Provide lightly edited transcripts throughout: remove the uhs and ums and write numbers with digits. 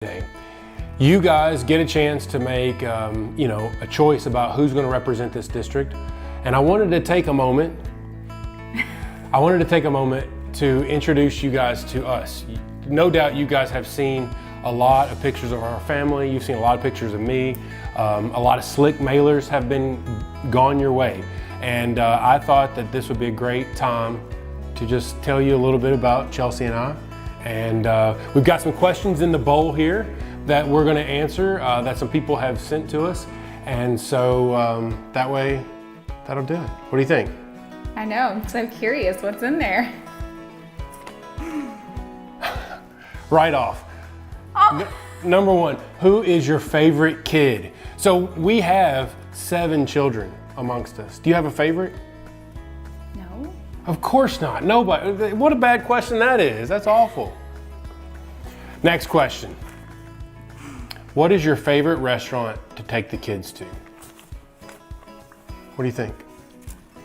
Day. You guys get a chance to make, a choice about who's going to represent this district, and I wanted to take a moment. To introduce you guys to us. No doubt you guys have seen a lot of pictures of our family. You've seen a lot of pictures of me. A lot of slick mailers have been gone your way, and I thought that this would be a great time to just tell you a little bit about Chelsea and I. And we've got some questions in the bowl here that we're going to answer that some people have sent to us. And so that way, that'll do it. What do you think? I know, I'm so curious what's in there. Right off. Oh. Number one, who is your favorite kid? So we have 7 children amongst us. Do you have a favorite? No. Of course not. Nobody. What a bad question that is. That's awful. Next question. What is your favorite restaurant to take the kids to? What do you think?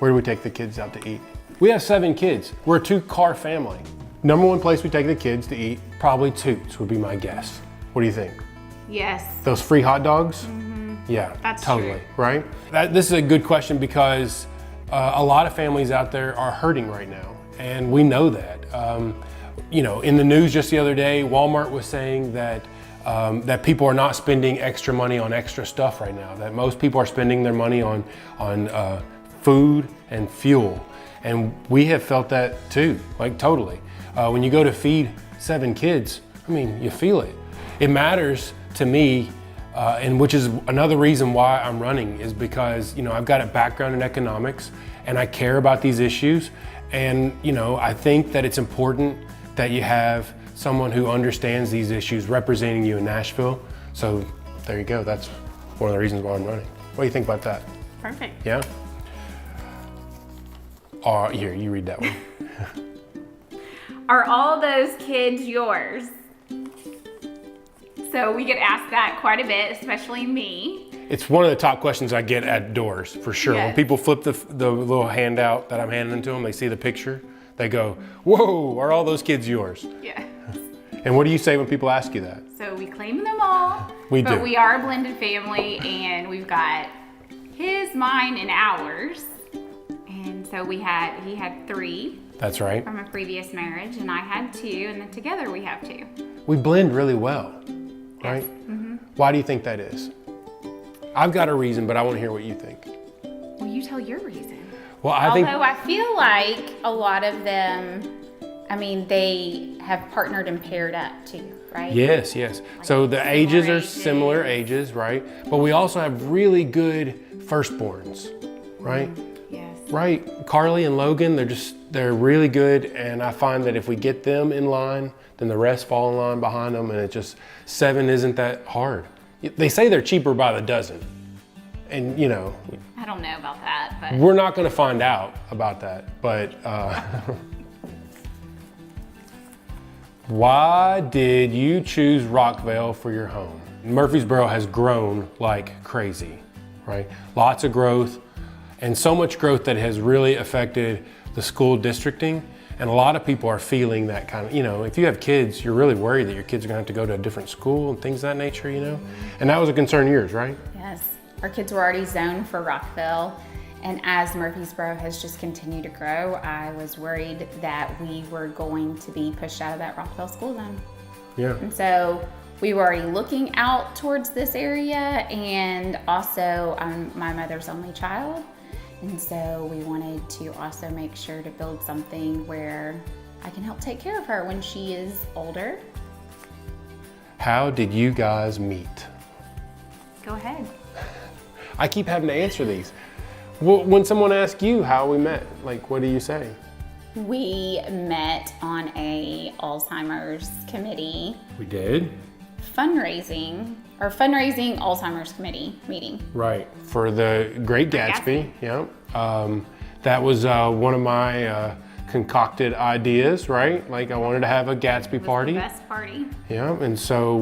Where do we take the kids out to eat? We have 7 kids. We're a 2-car family. Number one place we take the kids to eat, probably Toots would be my guess. What do you think? Yes. Those free hot dogs? Mm-hmm. Yeah, that's totally, true. Right? This is a good question because a lot of families out there are hurting right now, and we know that. In the news just the other day, Walmart was saying that that people are not spending extra money on extra stuff right now. That most people are spending their money on food and fuel, and we have felt that too, like totally. When you go to feed 7 kids, I mean, you feel it. It matters to me, and which is another reason why I'm running, is because I've got a background in economics and I care about these issues, and I think that it's important that you have someone who understands these issues representing you in Nashville. So there you go. That's one of the reasons why I'm running. What do you think about that? Perfect. Yeah? Here, you read that one. Are all those kids yours? So we get asked that quite a bit, especially me. It's one of the top questions I get at doors, for sure. Yes. When people flip the little handout that I'm handing to them, they see the picture, they go, whoa, are all those kids yours? Yeah. And what do you say when people ask you that? So we claim them all. We do. But we are a blended family, and we've got his, mine, and ours. And so he had 3. That's right. From a previous marriage, and I had 2, and then together we have 2. We blend really well, right? Yes. Mm-hmm. Why do you think that is? I've got a reason, but I want to hear what you think. Well, you tell your reason. Well, Although I feel like a lot of them, they have partnered and paired up too, right? Yes. Like so the ages are ages. similar ages, right? But we also have really good firstborns, right? Yes. Right, Carly and Logan, they're really good, and I find that if we get them in line, then the rest fall in line behind them, and 7 isn't that hard. They say they're cheaper by the dozen, and I don't know about that, but we're not going to find out about that, but why did you choose Rockvale for your home? Murfreesboro has grown like crazy, right? Lots of growth. And so much growth that has really affected the school districting. And a lot of people are feeling that kind of, if you have kids, you're really worried that your kids are gonna have to go to a different school and things of that nature, And that was a concern of yours, right? yes, our kids were already zoned for Rockville. And as Murfreesboro has just continued to grow, I was worried that we were going to be pushed out of that Rockville school zone. Yeah. And so we were already looking out towards this area, and also I'm my mother's only child. And so we wanted to also make sure to build something where I can help take care of her when she is older. How did you guys meet? Go ahead. I keep having to answer these. When someone asks you how we met, what do you say? We met on a Alzheimer's committee. We did? Fundraising Alzheimer's committee meeting. Right, for the Great Gatsby, yeah. That was one of my concocted ideas, right? I wanted to have a Gatsby party. The best party. Yeah, and so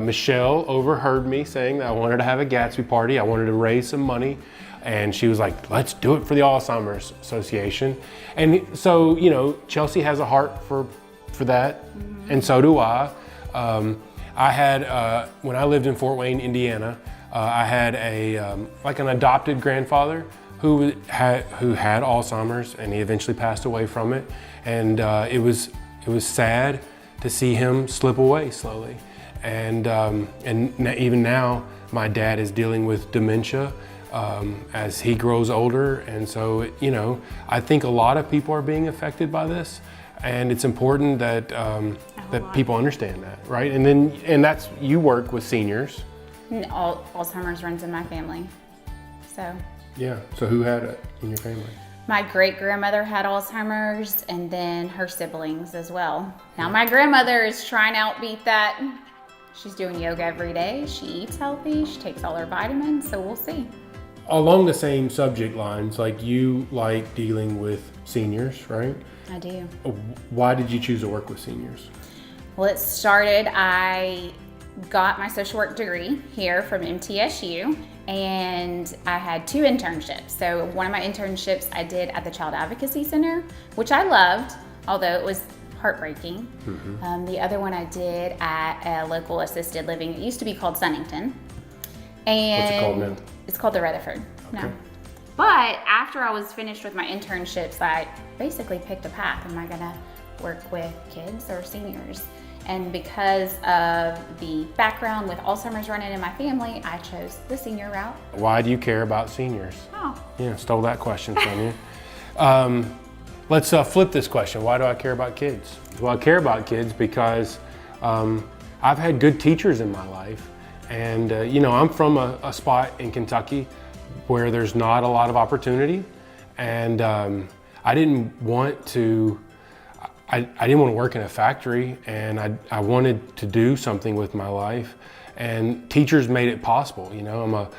Michelle overheard me saying that I wanted to have a Gatsby party. I wanted to raise some money, and she was like, let's do it for the Alzheimer's Association. And so, Chelsea has a heart for that, and so do I. I had, when I lived in Fort Wayne, Indiana, I had like an adopted grandfather who had Alzheimer's, and he eventually passed away from it. And it was sad to see him slip away slowly. And even now, my dad is dealing with dementia as he grows older. And so, you know, I think a lot of people are being affected by this, and it's important that that people understand that, right? And that's, you work with seniors. Alzheimer's runs in my family, so. Yeah, so who had it in your family? My great-grandmother had Alzheimer's, and then her siblings as well. Now my grandmother is trying to outbeat that. She's doing yoga every day. She eats healthy. She takes all her vitamins, so we'll see. Along the same subject lines, like, you like dealing with seniors, right? I do. Why did you choose to work with seniors? Well, it started, I got my social work degree here from MTSU, and I had 2 internships. So one of my internships I did at the Child Advocacy Center, which I loved, although it was heartbreaking. Mm-hmm. The other one I did at a local assisted living. It used to be called Sunnington. And what's it called now? It's called the Rutherford. Okay. No. But after I was finished with my internships, I basically picked a path. Am I gonna work with kids or seniors? And because of the background with Alzheimer's running in my family, I chose the senior route. Why do you care about seniors? Oh. Yeah, stole that question from you. Let's flip this question. Why do I care about kids? Well, I care about kids because I've had good teachers in my life. And you know, I'm from a spot in Kentucky where there's not a lot of opportunity. And I didn't want to work in a factory, and I wanted to do something with my life, and teachers made it possible. You know,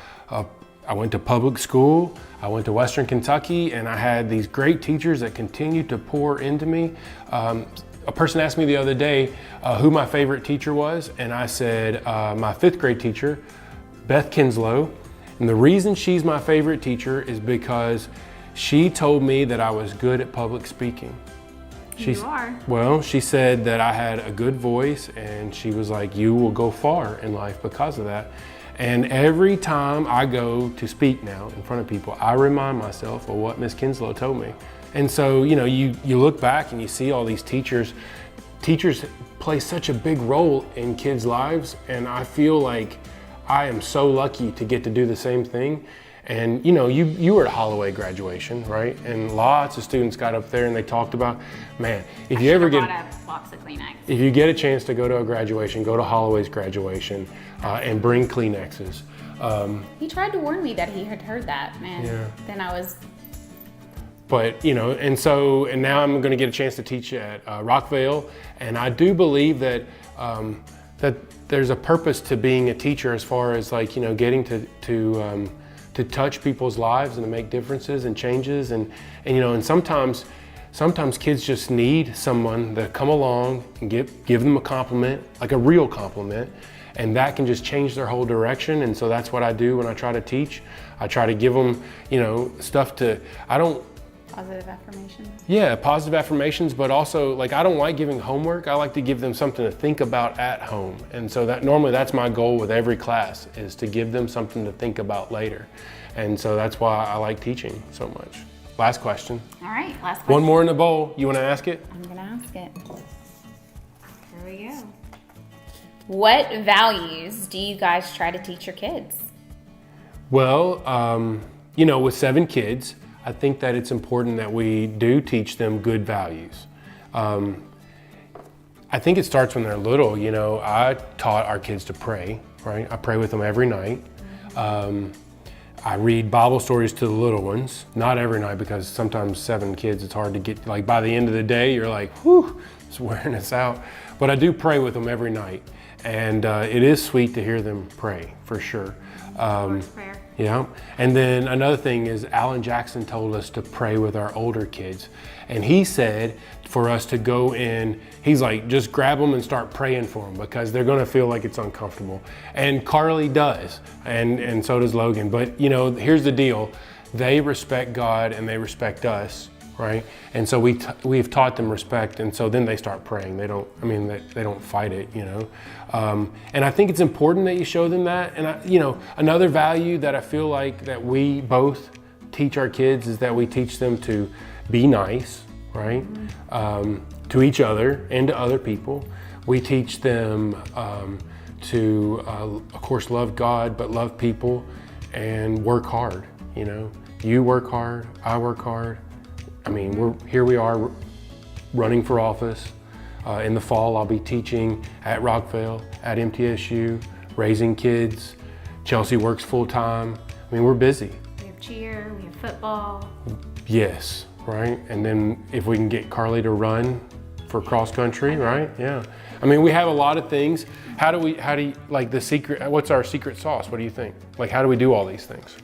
I went to public school, I went to Western Kentucky, and I had these great teachers that continued to pour into me. A person asked me the other day who my favorite teacher was, and I said my 5th grade teacher, Beth Kinslow. And the reason she's my favorite teacher is because she told me that I was good at public speaking. You are. Well, she said that I had a good voice, and she was like, you will go far in life because of that. And every time I go to speak now in front of people, I remind myself of what Miss Kinslow told me. And so, you know, you look back and you see all these teachers. Teachers play such a big role in kids' lives, and I feel like I am so lucky to get to do the same thing. And you know, you were at Holloway graduation, right? And lots of students got up there and they talked about, man, if you ever get a box of Kleenex. If you get a chance to go to a graduation, go to Holloway's graduation and bring Kleenexes. He tried to warn me that he had heard that, man. Yeah. Then I was. But you know, and now I'm going to get a chance to teach at Rockvale, and I do believe that that there's a purpose to being a teacher, as far as, like, you know, getting to touch people's lives and to make differences and changes, and you know, and sometimes kids just need someone to come along and give them a compliment, like a real compliment, and that can just change their whole direction. And so that's what I do when I try to teach. I try to give them, you know, stuff to, Positive affirmations. Yeah, positive affirmations, but also, like, I don't like giving homework. I like to give them something to think about at home. And so normally that's my goal with every class, is to give them something to think about later. And so that's why I like teaching so much. Last question. All right, last question. One more in the bowl. You want to ask it? I'm going to ask it. Here we go. What values do you guys try to teach your kids? Well, you know, with 7 kids, I think that it's important that we do teach them good values. I think it starts when they're little. You know, I taught our kids to pray, right? I pray with them every night. I read Bible stories to the little ones, not every night, because sometimes 7 kids, it's hard to get, like, by the end of the day, you're like, whew, it's wearing us out. But I do pray with them every night. And it is sweet to hear them pray, for sure. Prayer. Yeah, and then another thing is, Alan Jackson told us to pray with our older kids. And he said for us to go in, he's like, just grab them and start praying for them, because they're gonna feel like it's uncomfortable. And Carly does, and so does Logan. But you know, here's the deal, they respect God and they respect us, right? And so we've taught them respect, and so then they start praying. They don't fight it, you know. And I think it's important that you show them that. And another value that I feel like that we both teach our kids is that we teach them to be nice, right? To each other and to other people. We teach them to, of course, love God, but love people and work hard, you know. You work hard, I work hard. I mean, here we are running for office. In the fall, I'll be teaching at Rockvale, at MTSU, raising kids. Chelsea works full time. I mean, we're busy. We have cheer, we have football. Yes, right? And then if we can get Carly to run for cross country, right? Yeah. I mean, we have a lot of things. How do you, like the secret, what's our secret sauce? What do you think? Like, how do we do all these things?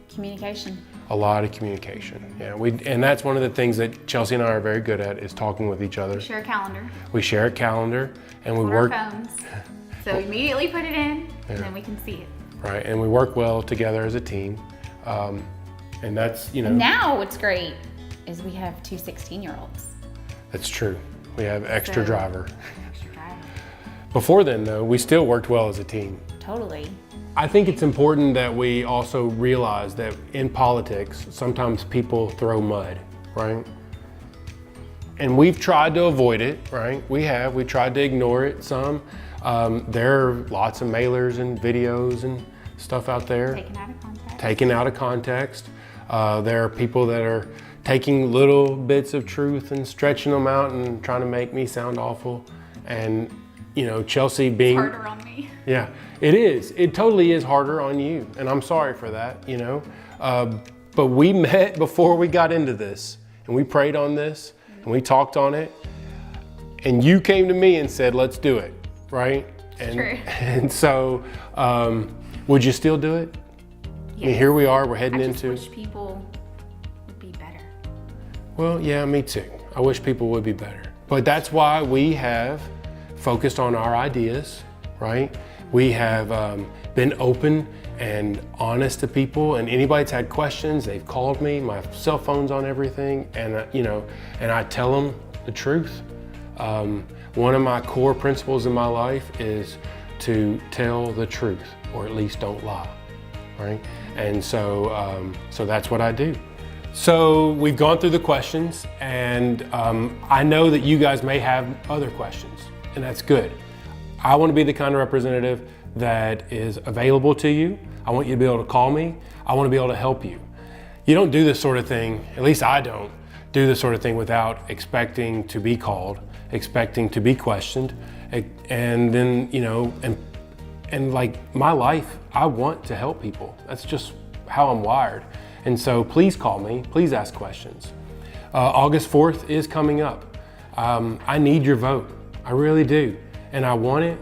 Communication. A lot of communication, yeah. And that's one of the things that Chelsea and I are very good at, is talking with each other. We share a calendar. We share a calendar, and we on work. Our phones. So we immediately put it in, and then we can see it. Right, and we work well together as a team. And that's, you know. Now what's great is we have two 16-year-olds. That's true. We have extra driver. Extra driver. Before then, though, we still worked well as a team. Totally. I think it's important that we also realize that in politics, sometimes people throw mud, right? And we've tried to avoid it, right? We tried to ignore it some. There are lots of mailers and videos and stuff out there. Taken out of context. There are people that are taking little bits of truth and stretching them out and trying to make me sound awful. And, you know, Chelsea being— It's harder on me. Yeah, it is. It totally is harder on you. And I'm sorry for that, you know. But we met before we got into this, and we prayed on this, and we talked on it. And you came to me and said, let's do it, right? True. And so, would you still do it? Yes. I mean, here we are, we're heading I just into— wish people would be better. Well, yeah, me too. I wish people would be better. But that's why we have focused on our ideas, right? We have been open and honest to people, and anybody that's had questions, they've called me. My cell phone's on everything, and you know, and I tell them the truth. One of my core principles in my life is to tell the truth, or at least don't lie, right? And so, so that's what I do. So we've gone through the questions, and I know that you guys may have other questions, and that's good. I want to be the kind of representative that is available to you. I want you to be able to call me. I want to be able to help you. You don't do this sort of thing, at least I don't, do this sort of thing without expecting to be called, expecting to be questioned, and then, you know, and like my life, I want to help people. That's just how I'm wired. And so please call me, please ask questions. August 4th is coming up. I need your vote, I really do. And I want it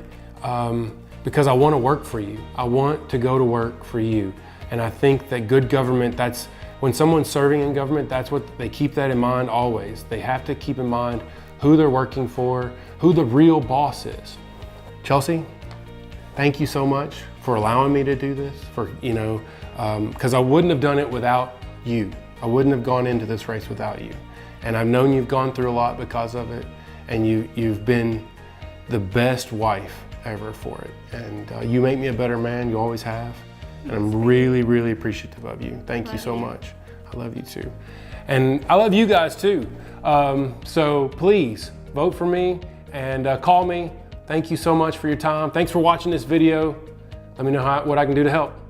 because I want to work for you. I want to go to work for you. And I think that good government, that's when someone's serving in government, that's what they keep that in mind always. They have to keep in mind who they're working for, who the real boss is. Chelsea, thank you so much for allowing me to do this, for, you know, because I wouldn't have done it without you. I wouldn't have gone into this race without you. And I've known you've gone through a lot because of it, and you've been the best wife ever for it. And you make me a better man, you always have. And I'm really, really appreciative of you. Thank you so much. I love you too. And I love you guys too. So please vote for me and call me. Thank you so much for your time. Thanks for watching this video. Let me know what I can do to help.